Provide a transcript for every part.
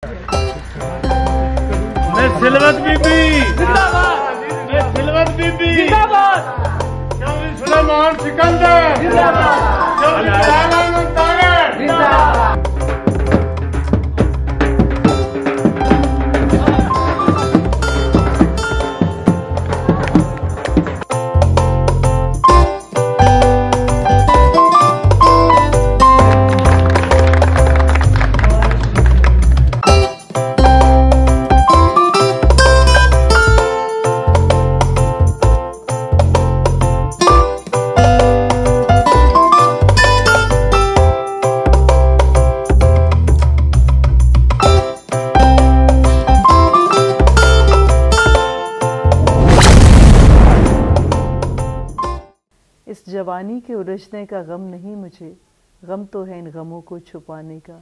میں سلوت بی بی میں سلوت بی بی چودھری سلیمان سکندر چودھری سلیمان طاہر اس جوانی کے الجھنے کا غم نہیں مجھے، غم تو ہے ان غموں کو چھپانے کا۔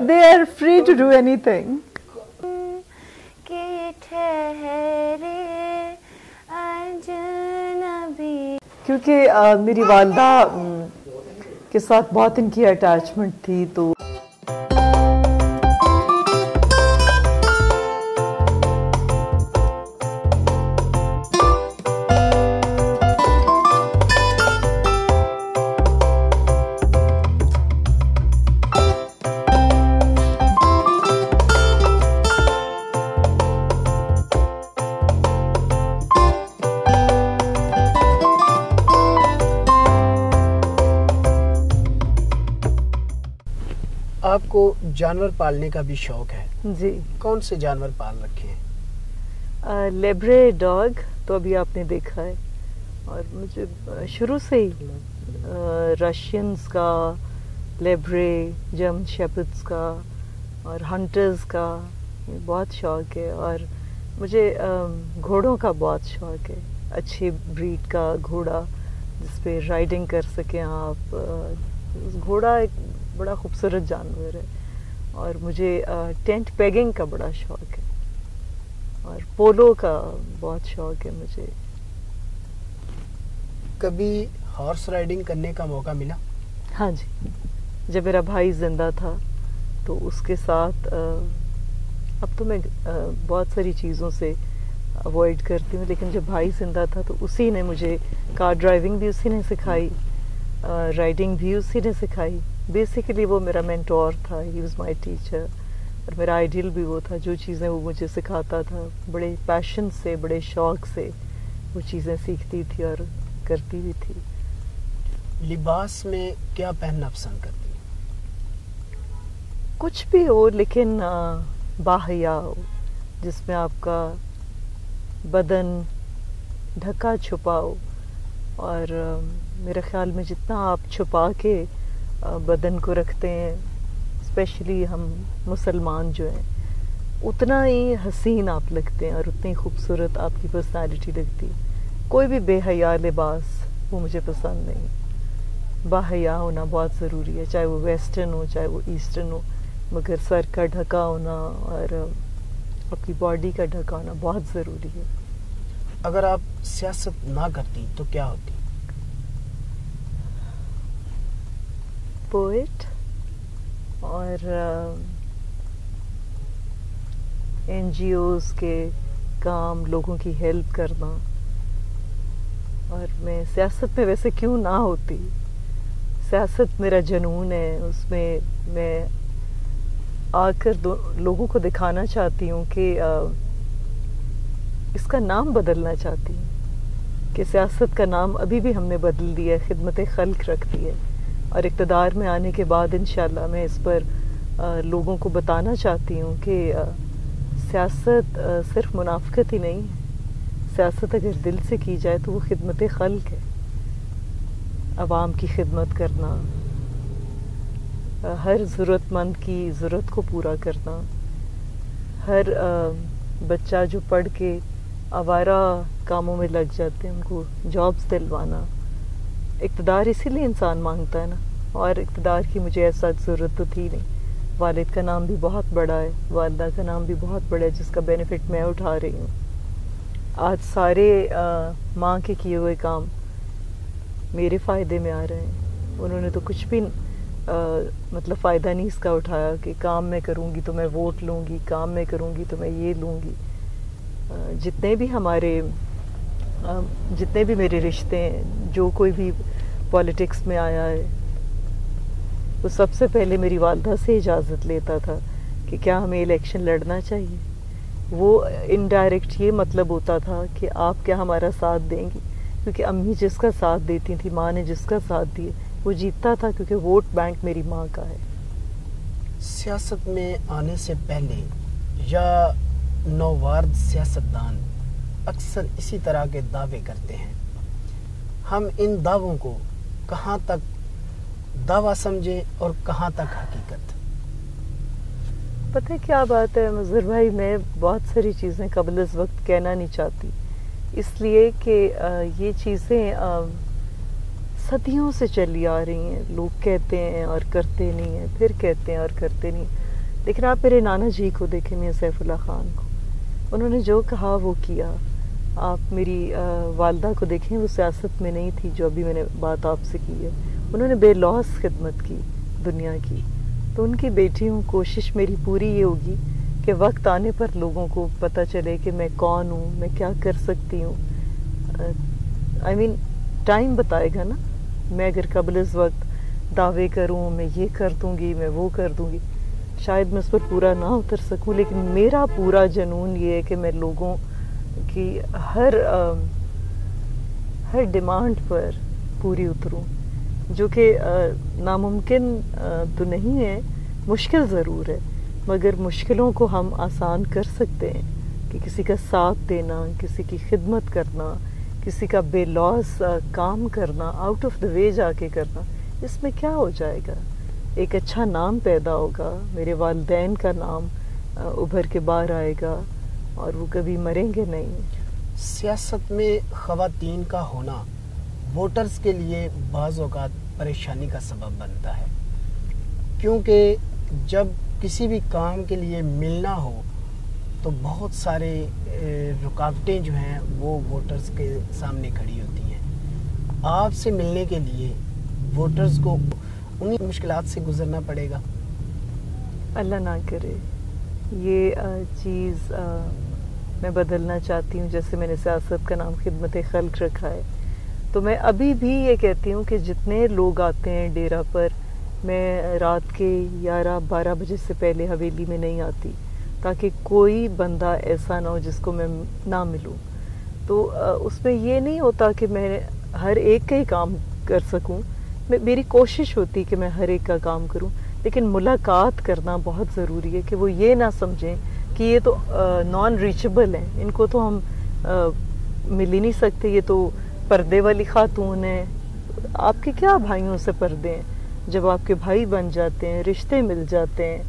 They are free to do anything. کیونکہ میری والدہ کے ساتھ بہت ان کی اٹیچمنٹ تھی تو آپ کو جانور پالنے کا بھی شوق ہے؟ جی۔ کون سے جانور پال رکھے ہیں؟ لیبرے ڈاگ تو ابھی آپ نے دیکھا ہے، اور مجھے شروع سے ہی رشینز کا، لیبرے، جرمن شیپرڈز کا اور ہنٹرز کا بہت شوق ہے، اور مجھے گھوڑوں کا بہت شوق ہے، اچھی بریڈ کا گھوڑا جس پہ رائڈنگ کر سکیں آپ۔ گھوڑا ایک بڑا خوبصورت جانور ہے، اور مجھے ٹینٹ پیگنگ کا بڑا شوق ہے، اور پولو کا بہت شوق ہے مجھے۔ کبھی ہارس رائڈنگ کرنے کا موقع ملا؟ ہاں جی، جب میرا بھائی زندہ تھا تو اس کے ساتھ اب تو میں بہت ساری چیزوں سے اوائڈ کرتی ہوں، لیکن جب بھائی زندہ تھا تو اسی نے مجھے کار ڈرائیونگ بھی اسی نے سکھائی، رائڈنگ بھی اسی نے سکھائی۔ بیسیکلی وہ میرا مینٹور تھا، ہی واز مائی ٹیچر، اور میرا آئیڈیل بھی وہ تھا۔ جو چیزیں وہ مجھے سکھاتا تھا بڑے پیشن سے، بڑے شوق سے وہ چیزیں سیکھتی تھی اور کرتی بھی تھی۔ لباس میں کیا پہننا پسند کرتی ہیں؟ کچھ بھی ہو لیکن باحیا ہو، جس میں آپ کا بدن ڈھکا چھپا ہو، اور میرے خیال میں جتنا آپ چھپا کے بدن کو رکھتے ہیں، اسپیشلی ہم مسلمان جو ہیں، اتنا ہی حسین آپ لگتے ہیں اور اتنی خوبصورت آپ کی پرسنالٹی لگتی ہے۔ کوئی بھی بے حیا لباس وہ مجھے پسند نہیں۔ باحیا ہونا بہت ضروری ہے، چاہے وہ ویسٹرن ہو چاہے وہ ایسٹرن ہو، مگر سر کا ڈھکا ہونا اور اپنی باڈی کا ڈھکا ہونا بہت ضروری ہے۔ اگر آپ سیاست نہ کرتی تو کیا ہوتی؟ پوئٹ اور این جی اوز کے کام، لوگوں کی ہیلپ کرنا۔ اور میں سیاست میں ویسے کیوں نہ ہوتی، سیاست میرا جنون ہے، اس میں میں آ کر لوگوں کو دکھانا چاہتی ہوں کہ اس کا نام بدلنا چاہتی ہوں، کہ سیاست کا نام ابھی بھی ہم نے بدل دیا ہے، خدمت خلق رکھ دی ہے، اور اقتدار میں آنے کے بعد انشاءاللہ میں اس پر لوگوں کو بتانا چاہتی ہوں کہ سیاست صرف منافقت ہی نہیں ہے، سیاست اگر دل سے کی جائے تو وہ خدمت خلق ہے، عوام کی خدمت کرنا، ہر ضرورت مند کی ضرورت کو پورا کرنا، ہر بچہ جو پڑھ کے آوارہ کاموں میں لگ جاتے ہیں ان کو جابز دلوانا، اقتدار اسی لیے انسان مانگتا ہے نا، اور اقتدار کی مجھے ایسا ضرورت تو تھی نہیں. والد کا نام بھی بہت بڑا ہے، والدہ کا نام بھی بہت بڑا ہے، جس کا بینیفٹ میں اٹھا رہی ہوں. آج سارے ماں کے کیے ہوئے کام میرے فائدے میں آ رہے ہیں. انہوں نے تو کچھ بھی مطلب فائدہ نہیں اس کا اٹھایا کہ کام میں کروں گی تو میں ووٹ لوں گی، کام میں کروں گی تو میں یہ لوں گی. جتنے بھی میرے رشتے ہیں، جو کوئی بھی پالیٹکس میں آیا ہے، وہ سب سے پہلے میری والدہ سے اجازت لیتا تھا کہ کیا ہمیں الیکشن لڑنا چاہیے. وہ انڈائریکٹ یہ مطلب ہوتا تھا کہ آپ کیا ہمارا ساتھ دیں گی، کیونکہ امی جس کا ساتھ دیتی تھی، ماں نے جس کا ساتھ دیے، وہ جیتتا تھا، کیونکہ ووٹ بینک میری ماں کا ہے. سیاست میں آنے سے پہلے یا نووارد سیاستدان اکثر اسی طرح کے دعوے کرتے ہیں. ہم ان دعووں کو کہاں تک دعویٰ سمجھیں اور کہاں تک حقیقت؟ پتہ ہے کیا بات ہے مظہر بھائی، میں بہت ساری چیزیں قبل از وقت کہنا نہیں چاہتی، اس لیے کہ یہ چیزیں صدیوں سے چلی آ رہی ہیں. لوگ کہتے ہیں اور کرتے نہیں ہیں، پھر کہتے ہیں اور کرتے نہیں. لیکن آپ میرے نانا جی کو دیکھیں، میاں سیف اللہ خان کو، انہوں نے جو کہا وہ کیا. آپ میری والدہ کو دیکھیں، وہ سیاست میں نہیں تھی، جو ابھی میں نے بات آپ سے کی ہے. انہوں نے بے لوث خدمت کی دنیا کی. تو ان کی بیٹی ہوں، کوشش میری پوری یہ ہوگی کہ وقت آنے پر لوگوں کو پتہ چلے کہ میں کون ہوں، میں کیا کر سکتی ہوں. ٹائم بتائے گا نا. میں اگر قبل از وقت دعوے کروں میں یہ کر دوں گی، میں وہ کر دوں گی، شاید میں اس پر پورا نہ اتر سکوں. لیکن میرا پورا جنون یہ ہے کہ میں لوگوں کی ہر ڈیمانڈ پر پوری اتروں، جو کہ ناممکن تو نہیں ہے، مشکل ضرور ہے، مگر مشکلوں کو ہم آسان کر سکتے ہیں. کہ کسی کا ساتھ دینا، کسی کی خدمت کرنا، کسی کا بے لوث کام کرنا، آؤٹ آف دا وے جا کے کرنا، اس میں کیا ہو جائے گا؟ ایک اچھا نام پیدا ہوگا، میرے والدین کا نام ابھر کے باہر آئے گا، اور وہ کبھی مریں گے نہیں. سیاست میں خواتین کا ہونا ووٹرز کے لیے بعض اوقات پریشانی کا سبب بنتا ہے، کیونکہ جب کسی بھی کام کے لیے ملنا ہو تو بہت سارے رکاوٹیں جو ہیں وہ ووٹرز کے سامنے کھڑی ہوتی ہیں. آپ سے ملنے کے لیے ووٹرز کو انہیں مشکلات سے گزرنا پڑے گا؟ اللہ نہ کرے یہ چیز میں بدلنا چاہتی ہوں. جیسے میں نے سیاست کا نام خدمت خلق رکھا ہے، تو میں ابھی بھی یہ کہتی ہوں کہ جتنے لوگ آتے ہیں ڈیرا پر، میں رات کے 11-12 بجے سے پہلے حویلی میں نہیں آتی، تاکہ کوئی بندہ ایسا نہ ہو جس کو میں نہ ملوں. تو اس میں یہ نہیں ہوتا کہ میں ہر ایک کا ہی کام کر سکوں. میری کوشش ہوتی کہ میں ہر ایک کا کام کروں، لیکن ملاقات کرنا بہت ضروری ہے کہ وہ یہ نہ سمجھیں کہ یہ تو نان ریچبل ہیں، ان کو تو ہم مل ہی نہیں سکتے، یہ تو پردے والی خاتون ہیں. آپ کے کیا بھائیوں سے پردے ہیں؟ جب آپ کے بھائی بن جاتے ہیں، رشتے مل جاتے ہیں،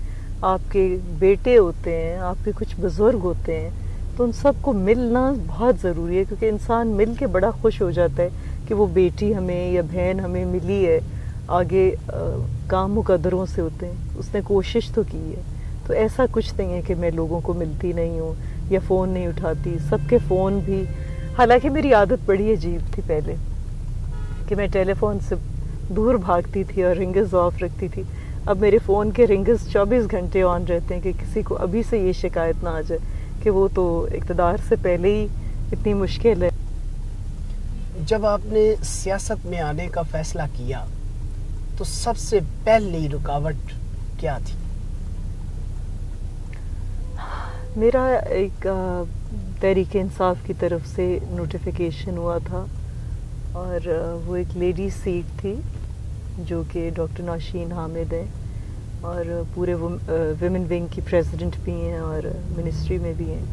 آپ کے بیٹے ہوتے ہیں، آپ کے کچھ بزرگ ہوتے ہیں، تو ان سب کو ملنا بہت ضروری ہے. کیونکہ انسان مل کے بڑا خوش ہو جاتا ہے کہ وہ بیٹی ہمیں یا بہن ہمیں ملی ہے. آگے کام مقدروں سے ہوتے ہیں، اس نے کوشش تو کی ہے. تو ایسا کچھ نہیں ہے کہ میں لوگوں کو ملتی نہیں ہوں یا فون نہیں اٹھاتی. سب کے فون بھی، حالانکہ میری عادت بڑی عجیب تھی پہلے کہ میں ٹیلی فون سے دور بھاگتی تھی اور رنگز آف رکھتی تھی. اب میرے فون کے رنگز 24 گھنٹے آن رہتے ہیں کہ کسی کو ابھی سے یہ شکایت نہ آ جائے کہ وہ تو اقتدار سے پہلے ہی اتنی مشکل ہے. جب آپ نے سیاست میں آنے کا فیصلہ کیا تو سب سے پہلی رکاوٹ کیا تھی؟ میرا ایک تحریک انصاف کی طرف سے نوٹیفیکیشن ہوا تھا، اور وہ ایک لیڈی سیٹ تھی جو کہ ڈاکٹر نوشین حامد ہیں، اور پورے ویمن ونگ کی پریزیڈنٹ بھی ہیں اور منسٹری میں بھی ہیں.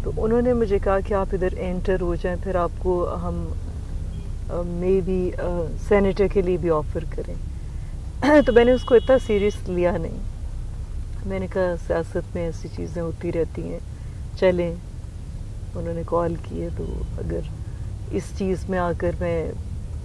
تو انہوں نے مجھے کہا کہ آپ ادھر انٹر ہو جائیں، پھر آپ کو ہم مے بی سینیٹر کے لیے بھی آفر کریں. تو میں نے اس کو اتنا سیریس لیا نہیں. میں نے کہا سیاست میں ایسی چیزیں ہوتی رہتی ہیں، چلیں. انہوں نے کال کی ہے، تو اگر اس چیز میں آ کر میں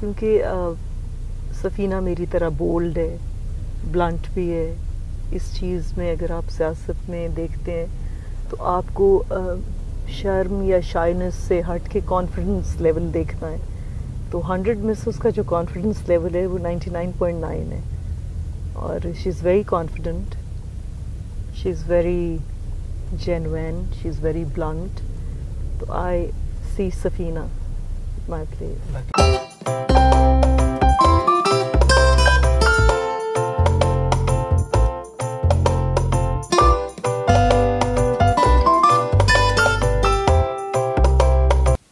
کیونکہ سفینہ میری طرح بولڈ ہے، بلنٹ بھی ہے. اس چیز میں اگر آپ سیاست میں دیکھتے ہیں تو آپ کو شرم یا شائنس سے ہٹ کے کانفیڈنس لیول دیکھنا ہے. تو 100 میں سے اس کا جو کانفیڈنس لیول ہے وہ 99.9 ہے. اور she is very confident, she is very genuine, she is very blunt. تو I C Safina my place.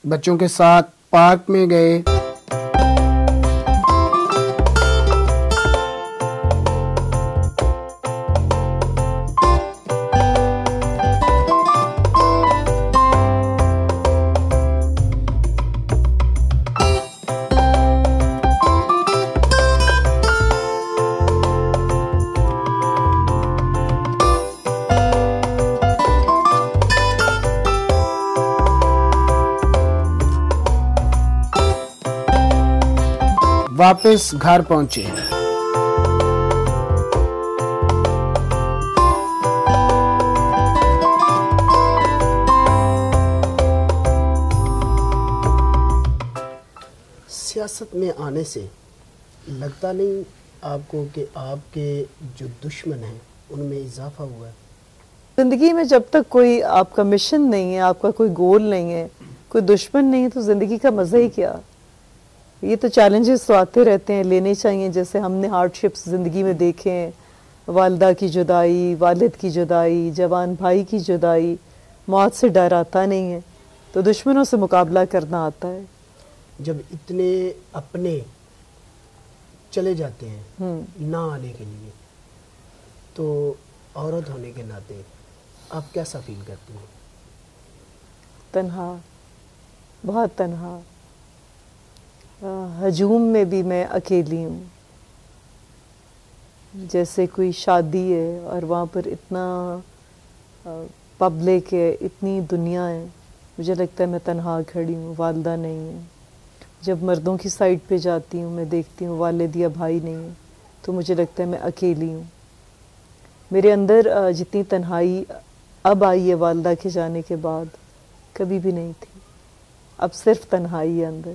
بچوں کے ساتھ پارک میں گئے، واپس گھر پہنچے. سیاست میں آنے سے لگتا نہیں آپ کو کہ آپ کے جو دشمن ہیں ان میں اضافہ ہوا ہے؟ زندگی میں جب تک کوئی آپ کا مشن نہیں ہے، آپ کا کوئی گول نہیں ہے، کوئی دشمن نہیں ہے، تو زندگی کا مزہ ہی کیا. یہ تو چیلنجز تو آتے رہتے ہیں، لینے چاہیے. جیسے ہم نے ہارڈ شپس زندگی میں دیکھے ہیں، والدہ کی جدائی، والد کی جدائی، جوان بھائی کی جدائی. موت سے ڈر آتا نہیں ہے تو دشمنوں سے مقابلہ کرنا آتا ہے. جب اتنے اپنے چلے جاتے ہیں نہ آنے کے لیے، تو عورت ہونے کے ناطے آپ کیسا فیل کرتی ہیں؟ تنہا، بہت تنہا. ہجوم میں بھی میں اکیلی ہوں. جیسے کوئی شادی ہے اور وہاں پر اتنا پبلک ہے، اتنی دنیا ہے، مجھے لگتا ہے میں تنہا کھڑی ہوں، والدہ نہیں ہے. جب مردوں کی سائڈ پہ جاتی ہوں میں دیکھتی ہوں والد یا بھائی نہیں ہے، تو مجھے لگتا ہے میں اکیلی ہوں. میرے اندر جتنی تنہائی اب آئی ہے والدہ کے جانے کے بعد، کبھی بھی نہیں تھی. اب صرف تنہائی ہے اندر،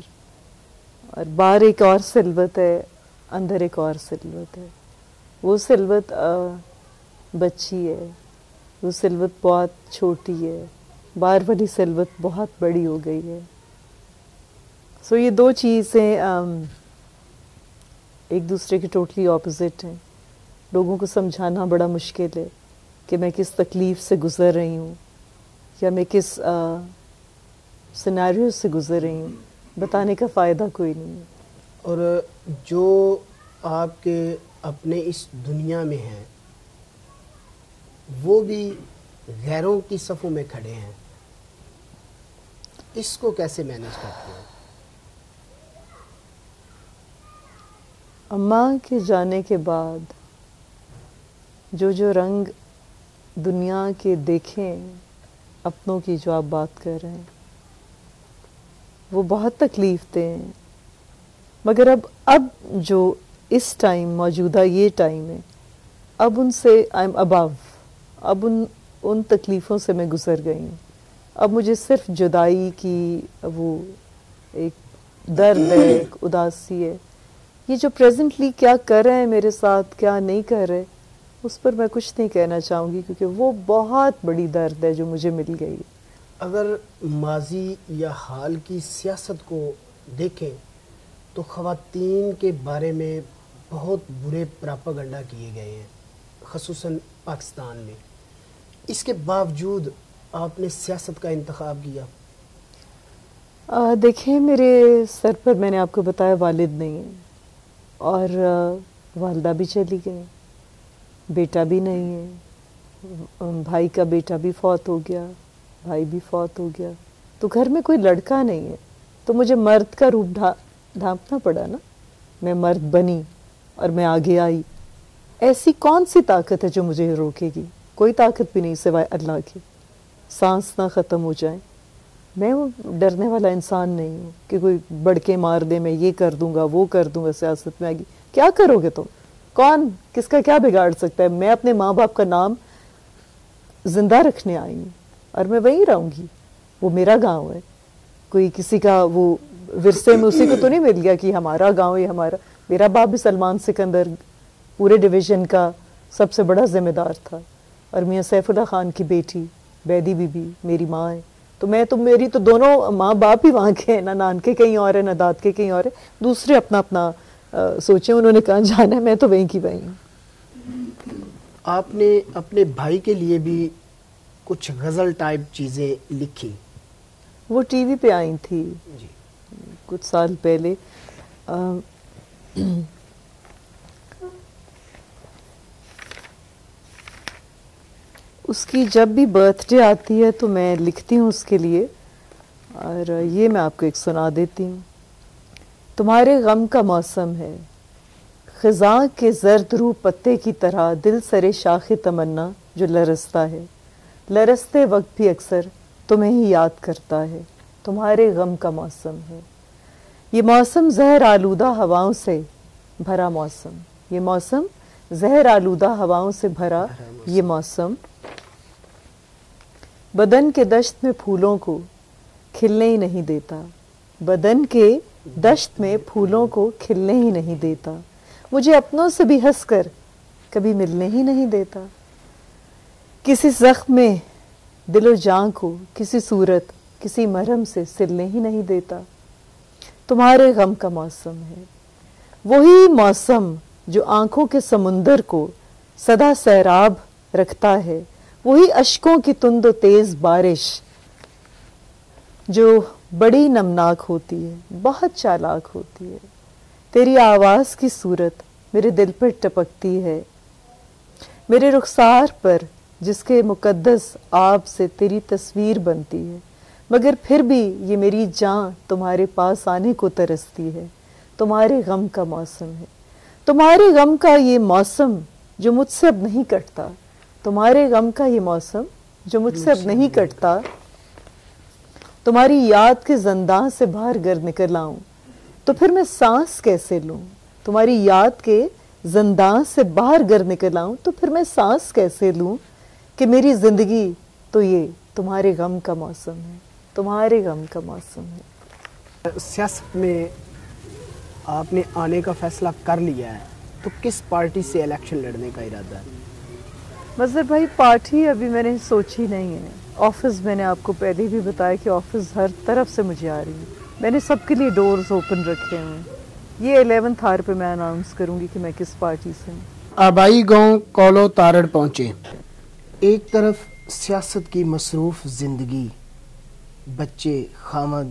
اور باہر ایک اور سلوت ہے، اندر ایک اور سلوت ہے. وہ سلوت بچی ہے، وہ سلوت بہت چھوٹی ہے، باہر والی سلوت بہت بڑی ہو گئی ہے. سو یہ دو چیزیں ایک دوسرے کے ٹوٹلی اپوزٹ ہیں. لوگوں کو سمجھانا بڑا مشکل ہے کہ میں کس تکلیف سے گزر رہی ہوں یا میں کس سینیریو سے گزر رہی ہوں. بتانے کا فائدہ کوئی نہیں ہے. اور جو آپ کے اپنے اس دنیا میں ہیں وہ بھی غیروں کی صفوں میں کھڑے ہیں، اس کو کیسے مینیج کرتے ہیں؟ اماں کے جانے کے بعد جو رنگ دنیا کے دیکھیں اپنوں کی، جو آپ بات کر رہے ہیں، وہ بہت تکلیف دہ ہیں. مگر اب جو اس ٹائم موجودہ یہ ٹائم ہے، اب ان سے آئی ایم ابو. اب ان تکلیفوں سے میں گزر گئی ہوں. اب مجھے صرف جدائی کی وہ ایک درد ہے، ایک اداسی ہے. یہ جو پریزنٹلی کیا کر رہے ہیں میرے ساتھ، کیا نہیں کر رہے، اس پر میں کچھ نہیں کہنا چاہوں گی، کیونکہ وہ بہت بڑی درد ہے جو مجھے مل گئی. اگر ماضی یا حال کی سیاست کو دیکھیں تو خواتین کے بارے میں بہت برے پراپاگنڈا کیے گئے ہیں، خصوصاً پاکستان میں. اس کے باوجود آپ نے سیاست کا انتخاب کیا. دیکھیں، میرے سر پر میں نے آپ کو بتایا والد نہیں ہے، اور والدہ بھی چلی گئی، بیٹا بھی نہیں ہے، بھائی کا بیٹا بھی فوت ہو گیا، بھائی بھی فوت ہو گیا. تو گھر میں کوئی لڑکا نہیں ہے، تو مجھے مرد کا روپ ڈھانپنا پڑا نا. میں مرد بنی اور میں آگے آئی. ایسی کون سی طاقت ہے جو مجھے روکے گی؟ کوئی طاقت بھی نہیں سوائے اللہ کی. سانس نہ ختم ہو جائیں، میں ڈرنے والا انسان نہیں ہوں کہ کوئی بڑکے مار دے، میں یہ کر دوں گا وہ کر دوں گا، سیاست میں آگے کیا کرو گے تم؟ کون کس کا کیا بگاڑ سکتا ہے؟ میں اپنے ماں باپ کا نام زندہ رکھنے آئی ہوں اور میں وہیں رہوں گی، وہ میرا گاؤں ہے، کوئی کسی کا وہ ورثے میں اسی کو تو نہیں مل گیا کہ ہمارا گاؤں یہ ہمارا. میرا باپ بھی سلمان سکندر پورے ڈویژن کا سب سے بڑا ذمہ دار تھا، اور میاں سیف اللہ خان کی بیٹی بیدی بی بی میری ماں ہے. تو میری تو دونوں ماں باپ ہی وہاں کے ہیں، نہ نانکے کہیں اور ہیں نہ دادکے کہیں اور ہیں. دوسرے اپنا اپنا سوچیں انہوں نے کہاں جانا ہے، میں تو وہیں کی وہیں ہوں. آپ نے اپنے بھائی کے لیے بھی کچھ غزل ٹائپ چیزیں لکھی، وہ ٹی وی پہ آئی تھی جی کچھ سال پہلے. اس کی جب بھی برتھ ڈے آتی ہے تو میں لکھتی ہوں اس کے لیے، اور یہ میں آپ کو ایک سنا دیتی ہوں. تمہارے غم کا موسم ہے، خزاں کے زرد روح پتے کی طرح دل سرے شاخ تمنا جو لرزتا ہے، لرزتے وقت بھی اکثر تمہیں ہی یاد کرتا ہے. تمہارے غم کا موسم ہے، یہ موسم زہر آلودہ ہواؤں سے بھرا موسم، یہ موسم زہر آلودہ ہواؤں سے بھرا یہ موسم بدن کے دشت میں پھولوں کو کھلنے ہی نہیں دیتا، بدن کے دشت میں پھولوں کو کھلنے ہی نہیں دیتا، مجھے اپنوں سے بھی ہنس کر کبھی ملنے ہی نہیں دیتا، کسی زخم میں دل و جان کو کسی صورت کسی مرہم سے سلنے ہی نہیں دیتا. تمہارے غم کا موسم ہے، وہی موسم جو آنکھوں کے سمندر کو سدا سیراب رکھتا ہے، وہی اشکوں کی تند و تیز بارش جو بڑی نمناک ہوتی ہے، بہت چالاک ہوتی ہے. تیری آواز کی صورت میرے دل پر ٹپکتی ہے، میرے رخسار پر جس کے مقدس آب سے تیری تصویر بنتی ہے، مگر پھر بھی یہ میری جان تمہارے پاس آنے کو ترستی ہے. تمہارے غم کا موسم ہے، تمہارے غم کا یہ موسم جو مجھ سے اب نہیں کٹتا، تمہارے غم کا یہ موسم جو مجھ سے اب نہیں کٹتا. تمہاری یاد کے زنداں سے باہر گر نکل آؤں تو پھر میں سانس کیسے لوں، تمہاری یاد کے زنداں سے باہر گر نکل آؤں تو پھر میں سانس کیسے لوں، کہ میری زندگی تو یہ تمہارے غم کا موسم ہے، تمہارے غم کا موسم ہے. سیاست میں آپ نے آنے کا فیصلہ کر لیا ہے تو کس پارٹی سے الیکشن لڑنے کا ارادہ ہے؟ مظہر بھائی پارٹی ابھی میں نے سوچی نہیں ہے. آفس میں نے آپ کو پہلے بھی بتایا کہ آفس ہر طرف سے مجھے آ رہی ہے، میں نے سب کے لیے ڈورز اوپن رکھے ہیں. یہ 11 آر پہ میں اناؤنس کروں گی کہ میں کس پارٹی سے ہوں. آبائی گاؤں کولو تارڑ پہنچے. ایک طرف سیاست کی مصروف زندگی، بچے، خامد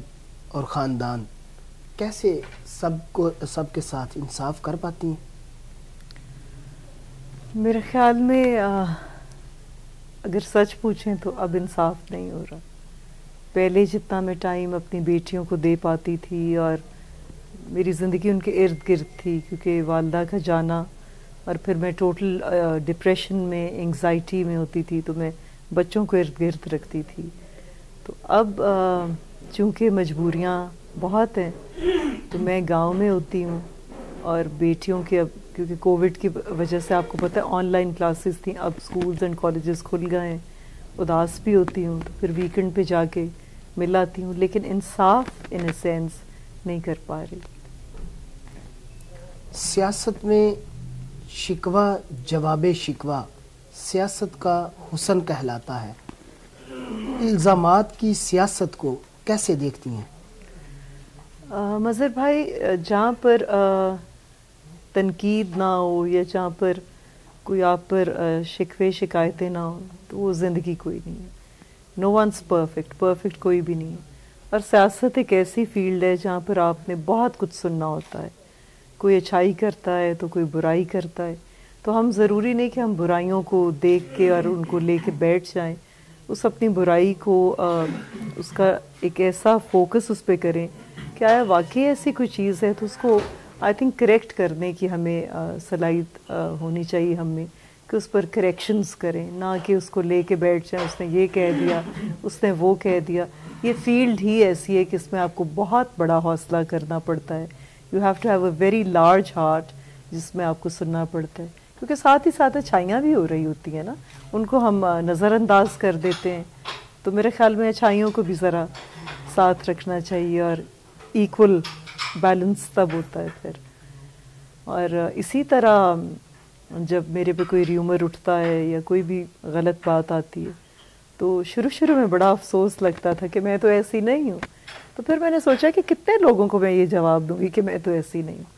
اور خاندان، کیسے سب کے ساتھ انصاف کر پاتی ہیں؟ میرے خیال میں اگر سچ پوچھیں تو اب انصاف نہیں ہو رہا. پہلے جتنا میں ٹائم اپنی بیٹیوں کو دے پاتی تھی اور میری زندگی ان کے ارد گرد تھی، کیونکہ والدہ کا جانا اور پھر میں ٹوٹل ڈپریشن میں، انگزائٹی میں ہوتی تھی، تو میں بچوں کو ارد گرد رکھتی تھی. تو اب چونکہ مجبوریاں بہت ہیں تو میں گاؤں میں ہوتی ہوں، اور بیٹیوں کے اب کیونکہ کووڈ کی وجہ سے آپ کو پتہ ہے آن لائن کلاسز تھیں، اب سکولز اینڈ کالجز کھل گئے ہیں. اداس بھی ہوتی ہوں تو پھر ویکنڈ پہ جا کے مل آتی ہوں، لیکن انصاف ان اے سینس نہیں کر پا رہی. سیاست میں شکوہ جواب شکوہ سیاست کا حسن کہلاتا ہے. الزامات کی سیاست کو کیسے دیکھتی ہیں؟ مظہر بھائی جہاں پر تنقید نہ ہو یا جہاں پر کوئی آپ پر شکوے شکایتیں نہ ہوں تو وہ زندگی کوئی نہیں ہے. نو ونس پرفیکٹ کوئی بھی نہیں ہے. اور سیاست ایک ایسی فیلڈ ہے جہاں پر آپ نے بہت کچھ سننا ہوتا ہے. کوئی اچھائی کرتا ہے تو کوئی برائی کرتا ہے، تو ہم ضروری نہیں کہ ہم برائیوں کو دیکھ کے اور ان کو لے کے بیٹھ جائیں. اس اپنی برائی کو اس کا ایک ایسا فوکس اس پہ کریں کہ آیا واقعی ایسی کوئی چیز ہے، تو اس کو آئی تھنک کریکٹ کرنے کی ہمیں صلاحیت ہونی چاہیے ہم میں، کہ اس پر کریکشنز کریں، نہ کہ اس کو لے کے بیٹھ جائیں اس نے یہ کہہ دیا اس نے وہ کہہ دیا. یہ فیلڈ ہی ایسی ہے کہ اس میں آپ کو بہت بڑا حوصلہ کرنا پڑتا ہے. You have to have a very large heart جس میں آپ کو سننا پڑتا ہے, کیونکہ ساتھ ہی ساتھ اچھائیاں بھی ہو رہی ہوتی ہیں نا, ان کو ہم نظر انداز کر دیتے ہیں. تو میرے خیال میں اچھائیوں کو بھی ذرا ساتھ رکھنا چاہیے, اور ایکول بیلنس تب ہوتا ہے پھر. اور اسی طرح جب میرے پہ کوئی ریومر اٹھتا ہے یا کوئی بھی غلط بات آتی ہے تو شروع میں بڑا افسوس لگتا تھا کہ میں تو ایسی نہیں ہوں. تو پھر میں نے سوچا کہ کتنے لوگوں کو میں یہ جواب دوں گی کہ میں تو ایسی نہیں ہوں.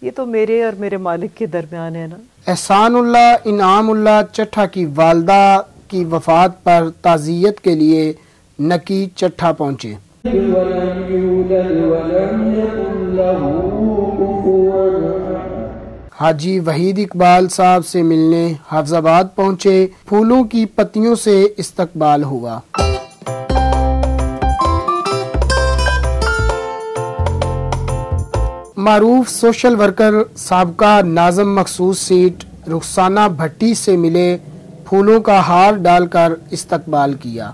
یہ تو میرے اور میرے مالک کے درمیان ہے نا. احسان اللہ انعام اللہ چٹھا کی والدہ کی وفات پر تعزیت کے لیے نکی چٹھا پہنچے. حاجی وحید اقبال صاحب سے ملنے حافظ آباد پہنچے. پھولوں کی پتیوں سے استقبال ہوا. معروف سوشل ورکر سابقہ ناظم مخصوص سیٹ رخسانہ بھٹی سے ملے, پھولوں کا ہار ڈال کر استقبال کیا.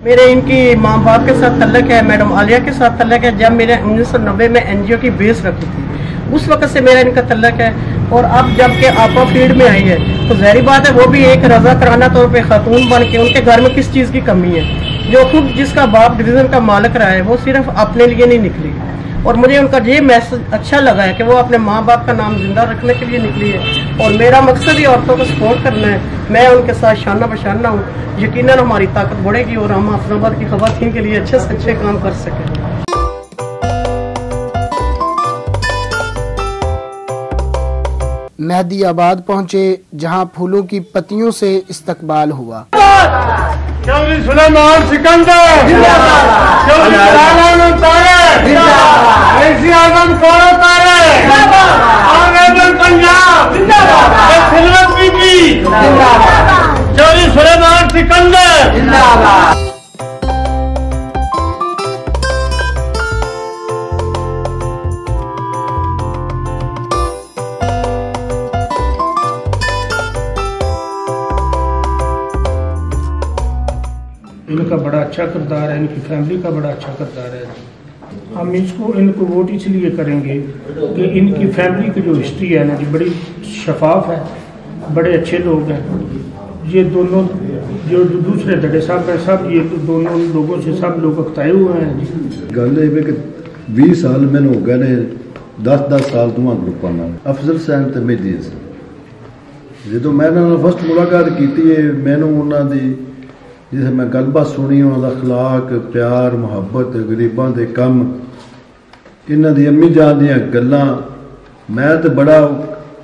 میرے ان کی ماں باپ کے ساتھ تعلق ہے, میڈم عالیہ کے ساتھ تعلق ہے. جب میرے 1990 میں NGO کی بیس رکھی تھی اس وقت سے میرا ان کا تعلق ہے. اور اب جب کہ آپا فیلڈ میں آئی ہے تو ظاہری بات ہے وہ بھی ایک رضا کرانہ طور پہ خاتون بن کے, ان کے گھر میں کس چیز کی کمی ہے. جو خود جس کا باپ ڈویژن کا مالک رہا ہے وہ صرف اپنے لیے نہیں نکلی, اور مجھے ان کا یہ میسج اچھا لگا ہے کہ وہ اپنے ماں باپ کا نام زندہ رکھنے کے لیے نکلی ہے. اور میرا مقصد ہی عورتوں کو سپورٹ کرنا ہے. میں ان کے ساتھ شانہ بشانہ ہوں. یقیناً ہماری طاقت بڑھے گی اور ہم حافظ آباد کی خواتین کے لیے اچھے سے اچھے کام کر سکیں. مہدی آباد پہنچے جہاں پھولوں کی پتیوں سے استقبال ہوا. چودھری سلیمان سکندر چودھری سلیمان طارق رئیس اعظم کورو طارق آنریبل پنجاب سلوت بی بی چودھری سلیمان سکندر. ان کا بڑا اچھا کردار ہے, ان کی فیملی کا بڑا اچھا کردار ہے. ہم ان کو ووٹ اس لیے کریں گے کہ ان کی فیملی کی جو ہسٹری ہے نا جی بڑی شفاف ہے, بڑے اچھے لوگ ہیں. یہ دونوں جو دوسرے دڑے صاحب ہیں سب یہ دونوں لوگوں سے سب لوگ اکتائے ہوئے ہیں جی. گل یہ کہ 20 سال میں ہو گئے نے 10 سال دونوں گروپاں افضل حسین تے مہدی حسین. جدوں میں فرسٹ ملاقات کی ہے مینوں انہاں دی جس میں گل بات سنی انہوں کا اخلاق پیار محبت غریباں دے کم انہاں دی امی جان دیاں گلاں میں تے بڑا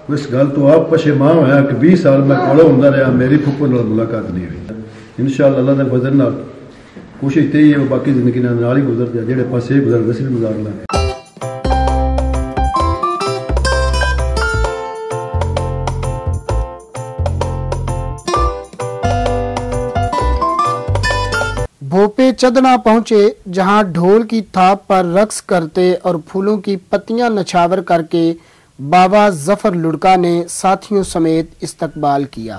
اس گل تو آپ پشیمان ہویا کہ 20 سال میں کولے ہوندا رہا میری پھپھو نال ملاقات نہیں ہوئی. انشاءاللہ اللہ دے فضل نال کوشش تے ہے باقی زندگی نال ہی گزر جائے جڑے پاسے گزر ویسے بھی گزارنا. بھوپے چدنا پہنچے جہاں ڈھول کی تھاپ پر رقص کرتے اور پھولوں کی پتیاں نچھاور کر کے بابا ظفر لڑکا نے ساتھیوں سمیت استقبال کیا.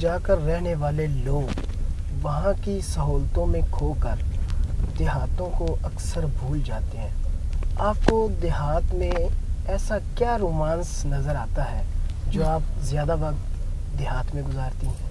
جا کر رہنے والے لوگ وہاں کی سہولتوں میں کھو کر دیہاتوں کو اکثر بھول جاتے ہیں. آپ کو دیہات میں ایسا کیا رومانس نظر آتا ہے جو آپ زیادہ وقت دیہات میں گزارتی ہیں؟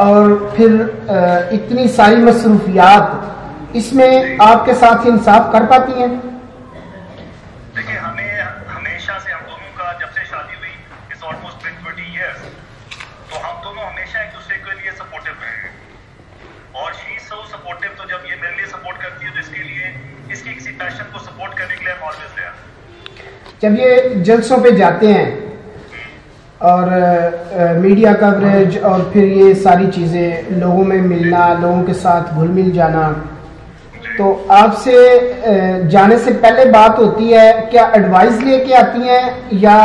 اور پھر اتنی ساری مصروفیات، اس میں آپ کے ساتھ انصاف کر پاتی ہیں؟ دیکھیں ہمیں ہمیشہ سے ہم دونوں کا جب سے شادی ہوئی اٹس آلموسٹ 20 ایئرس، تو ہم دونوں ہمیشہ ایک دوسرے کے لیے سپورٹیو رہے ہیں اور شی از سو سپورٹیو. تو جب یہ میرے لیے سپورٹ کرتی ہے تو اس کے لیے اس کی کسی پیشن کو سپورٹ کرنے کے لیے ہم آلویز دیر. جب یہ جلسوں پہ جاتے ہیں اور میڈیا کوریج اور پھر یہ ساری چیزیں، لوگوں میں ملنا، لوگوں کے ساتھ گھل مل جانا، تو آپ سے جانے سے پہلے بات ہوتی ہے، کیا ایڈوائز لے کے آتی ہیں یا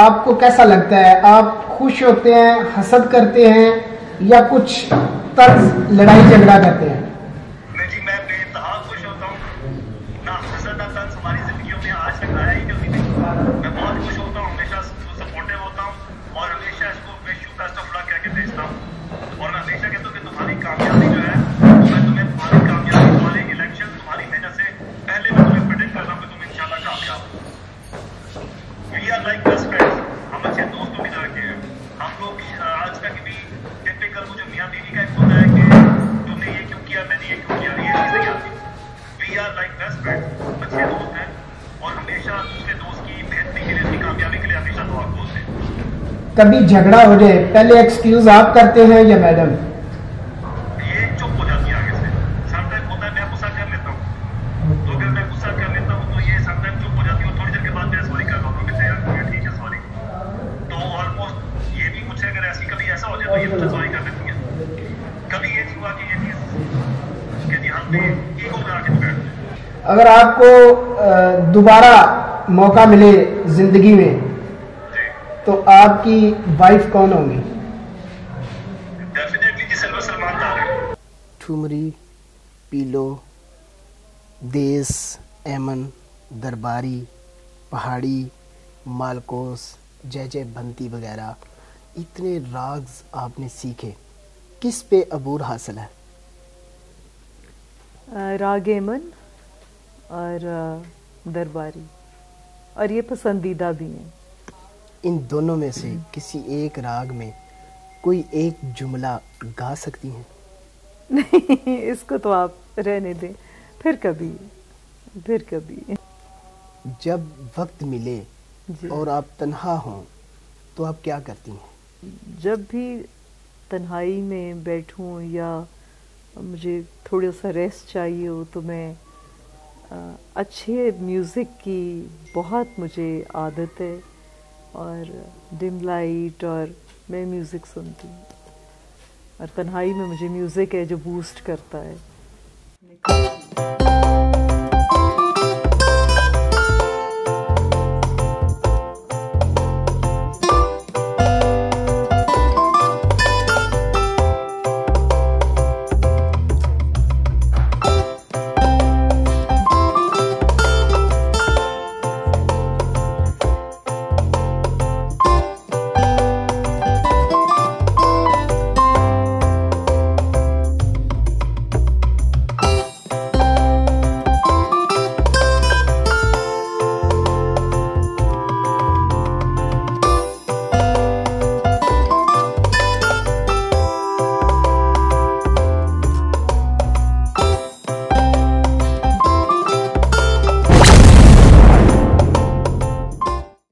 آپ کو کیسا لگتا ہے؟ آپ خوش ہوتے ہیں، حسد کرتے ہیں یا کچھ طرز لڑائی جھگڑا کرتے ہیں؟ نہیں جی، میں بے انتہا خوش ہوتا ہوں. نہ حسد نہ طنز ہماری زندگیوں میں آج تک آیا ہی کبھی نہیں. میں بہت خوش ہوتا ہوں، ہمیشہ سپورٹیو ہوتا ہوں اور ہمیشہ اس کو وش یو بیسٹ آف لک کہہ کے بھیجتا ہوں. اور میں ہمیشہ کہتا ہوں کہ تمہاری کامیابی جو ہے، میں تمہیں تمہاری کامیابی، تمہارے الیکشن، تمہاری محنت سے پہلے میں تمہیں پریڈکٹ کر رہا ہوں کہ تم انشاءاللہ کامیاب ہو. We are like best friends, ہم اچھے دوستوں کی طرح کے ہیں. ہم لوگ آج تک بھی ٹپیکل وہ جو میاں بیوی کا ایک ہوتا ہے کہ تم نے یہ کیوں کیا، میں نے یہ کیوں کیا، یہ چیز نہیں آتی. We are like best friends, اچھے دوست ہیں اور ہمیشہ دوسرے دوست کی بہتری کے لیے، اس کی کامیابی کے لیے ہمیشہ دعا بولتے ہیں. کبھی جھگڑا ہو جائے پہلے ایکسکیوز آپ کرتے ہیں یا میڈم؟ یہ چپ ہو جاتی ہے آگے سے. سم ٹائم ہوتا ہے میں غصہ کر لیتا ہوں، تو اگر میں غصہ کر لیتا ہوں تو یہ سم ٹائم چپ ہو جاتی ہے اور تھوڑی دیر کے بعد میں سوری کر رہا ہوں کہ یار ٹھیک ہے سوری. تو آلموسٹ یہ بھی مجھ سے اگر ایسی کبھی ایسا ہو جائے تو یہ مجھے سوری کر دیتی ہے. کبھی یہ ہوا کہ یہ چیز کہ جی ہم نے ایگو میں آ کے بیٹھ جائے. اگر آپ کو دوبارہ موقع ملے زندگی میں تو آپ کی وائف کون ہوں گی؟ ڈیفینیٹلی جی سلور سلمان تارک. ٹھمری، پیلو، دیس، ایمن، درباری، پہاڑی، مالکوس، جے جے بنتی وغیرہ اتنے راگز آپ نے سیکھے، کس پہ عبور حاصل ہے؟ راگ ایمن اور درباری، اور یہ پسندیدہ بھی ہیں. ان دونوں میں سے کسی ایک راگ میں کوئی ایک جملہ گا سکتی ہیں؟ نہیں، اس کو تو آپ رہنے دیں، پھر کبھی. جب وقت ملے جی. اور آپ تنہا ہوں تو آپ کیا کرتی ہیں؟ جب بھی تنہائی میں بیٹھوں یا مجھے تھوڑا سا ریسٹ چاہیے ہو تو میں اچھے میوزک کی بہت مجھے عادت ہے اور ڈم لائٹ، اور میں میوزک سنتی ہوں اور تنہائی میں مجھے میوزک ہے جو بوسٹ کرتا ہے.